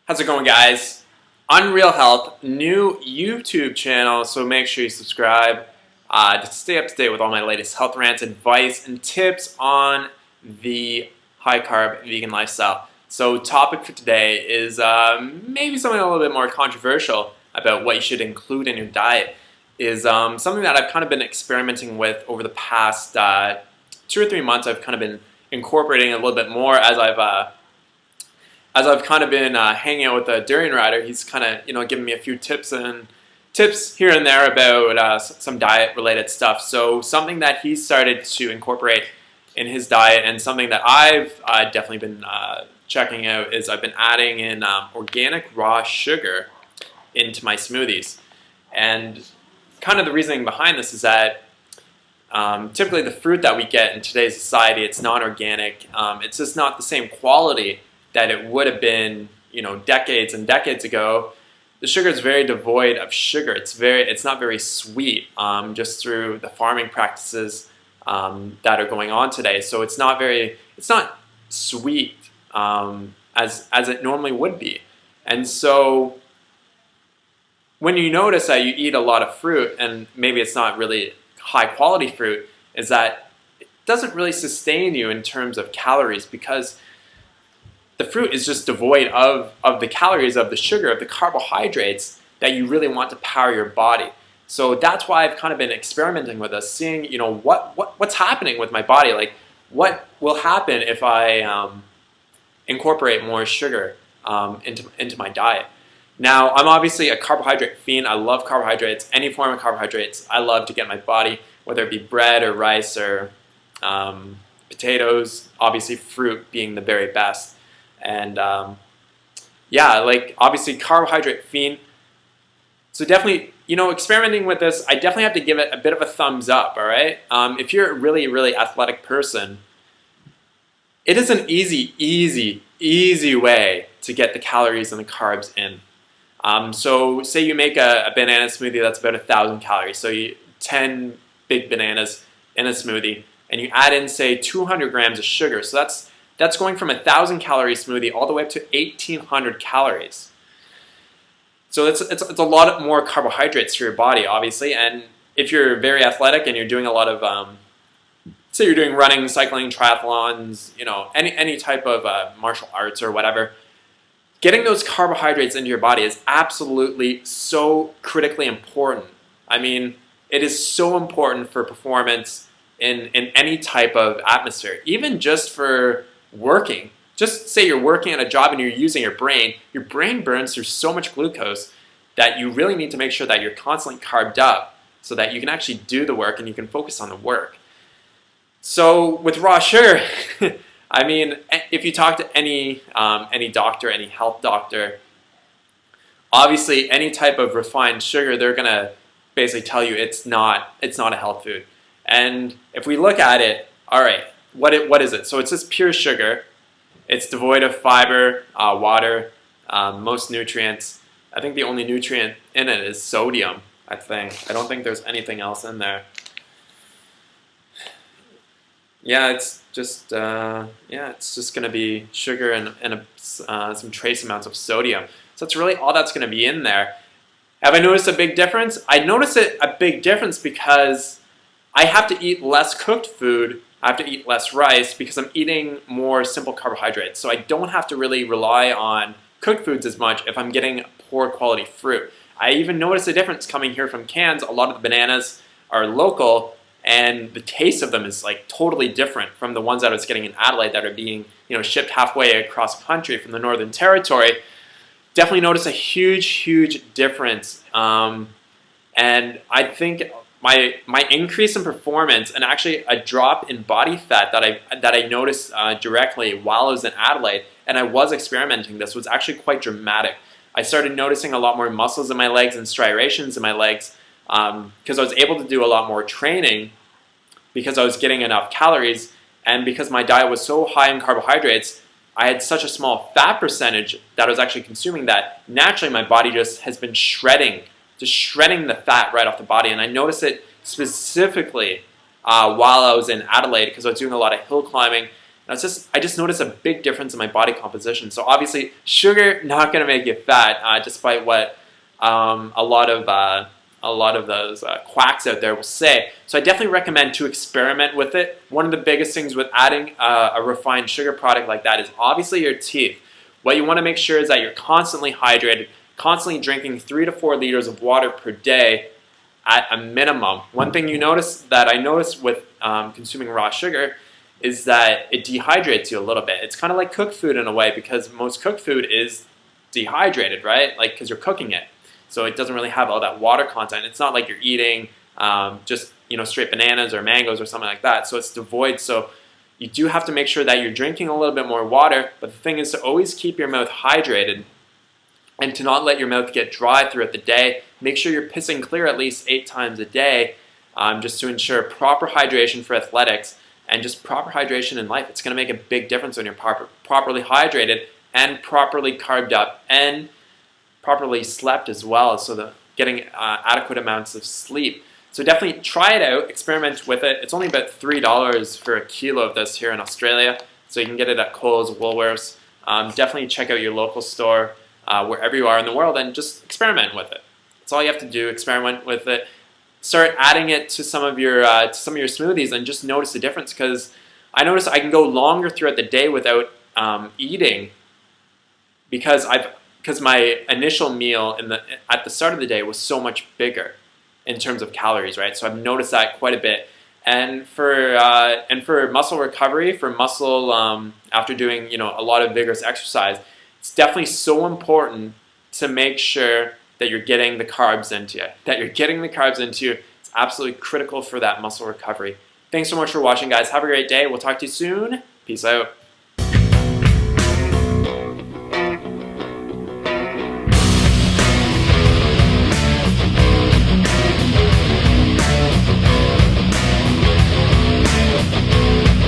How's it going, guys? Unreal Health, new YouTube channel, so make sure you subscribe to stay up to date with all my latest health rants, advice, and tips on the high-carb vegan lifestyle. So topic for today is maybe something a little bit more controversial about what you should include in your diet. Is something that I've kind of been experimenting with over the past 2 or 3 months. I've kind of been incorporating a little bit more as I've kind of been hanging out with a durian rider. He's kind of giving me a few tips here and there about some diet related stuff. So something that he started to incorporate in his diet, and something that I've definitely been checking out, is I've been adding in organic raw sugar into my smoothies. And kind of the reasoning behind this is that typically the fruit that we get in today's society, it's non-organic. It's just not the same quality that it would have been, decades and decades ago. The sugar is very devoid of sugar. It's not very sweet, just through the farming practices that are going on today. So it's not sweet as it normally would be. And so when you notice that you eat a lot of fruit, and maybe it's not really high quality fruit, is that it doesn't really sustain you in terms of calories, because the fruit is just devoid of the calories, of the sugar, of the carbohydrates that you really want to power your body. So that's why I've kind of been experimenting with this, seeing what's happening with my body. Like, what will happen if I incorporate more sugar into my diet. Now, I'm obviously a carbohydrate fiend. I love carbohydrates, any form of carbohydrates. I love to get in my body, whether it be bread or rice or potatoes. Obviously, fruit being the very best. And obviously carbohydrate fiend. So definitely, experimenting with this, I definitely have to give it a bit of a thumbs up, all right? If you're a really, really athletic person, it is an easy way to get the calories and the carbs in. So say you make a banana smoothie that's about 1,000 calories. So 10 big bananas in a smoothie, and you add in, say, 200 grams of sugar. So that's going from 1,000 calorie smoothie all the way up to 1,800 calories. So it's a lot more carbohydrates for your body, obviously. And if you're very athletic and you're doing a lot of, say you're doing running, cycling, triathlons, any type of martial arts or whatever, getting those carbohydrates into your body is absolutely so critically important. I mean, it is so important for performance in any type of atmosphere, even just for working. Just say you're working at a job and you're using your brain burns through so much glucose that you really need to make sure that you're constantly carbed up so that you can actually do the work and you can focus on the work. So with raw sugar, I mean, if you talk to any doctor, any health doctor, obviously any type of refined sugar, they're gonna basically tell you it's not a health food. And if we look at it, all right, what is it? So it's just pure sugar. It's devoid of fiber, water, most nutrients. I think the only nutrient in it is sodium, I don't think there's anything else in there. Yeah, it's just gonna be sugar and some trace amounts of sodium. So that's really all that's gonna be in there. Have I noticed a big difference? I noticed a big difference because I have to eat less cooked food. I have to eat less rice because I'm eating more simple carbohydrates. So I don't have to really rely on cooked foods as much if I'm getting poor quality fruit. I even noticed a difference coming here from cans. A lot of the bananas are local, and the taste of them is like totally different from the ones that I was getting in Adelaide that are being shipped halfway across the country from the Northern Territory. Definitely noticed a huge difference. And I think my increase in performance, and actually a drop in body fat that I noticed directly while I was in Adelaide, and I was experimenting this, was actually quite dramatic. I started noticing a lot more muscles in my legs and striations in my legs because I was able to do a lot more training because I was getting enough calories, and because my diet was so high in carbohydrates, I had such a small fat percentage that I was actually consuming that naturally my body just has been shredding the fat right off the body. And I noticed it specifically while I was in Adelaide, because I was doing a lot of hill climbing And I just noticed a big difference in my body composition. So obviously, sugar not going to make you fat, despite what a lot of those quacks out there will say. So I definitely recommend to experiment with it. One of the biggest things with adding a refined sugar product like that is obviously your teeth. What you want to make sure is that you're constantly hydrated, constantly drinking 3 to 4 liters of water per day at a minimum. One thing I noticed with consuming raw sugar is that it dehydrates you a little bit. It's kind of like cooked food in a way, because most cooked food is dehydrated, right? Like, because you're cooking it. So it doesn't really have all that water content. It's not like you're eating just straight bananas or mangoes or something like that. So it's devoid. So you do have to make sure that you're drinking a little bit more water. But the thing is to always keep your mouth hydrated and to not let your mouth get dry throughout the day. Make sure you're pissing clear at least 8 times a day, just to ensure proper hydration for athletics and just proper hydration in life. It's going to make a big difference when you're properly hydrated and properly carved up and properly slept as well, so getting adequate amounts of sleep. So definitely try it out, experiment with it. It's only about $3 for a kilo of this here in Australia, so you can get it at Kohl's, Woolworths. Definitely check out your local store wherever you are in the world and just experiment with it. That's all you have to do, experiment with it. Start adding it to some of your smoothies and just notice the difference, because I notice I can go longer throughout the day without eating because my initial meal at the start of the day was so much bigger in terms of calories, right? So I've noticed that quite a bit. And for muscle recovery, for muscle after doing a lot of vigorous exercise, it's definitely so important to make sure that you're getting the carbs into you. It's absolutely critical for that muscle recovery. Thanks so much for watching, guys. Have a great day. We'll talk to you soon. Peace out.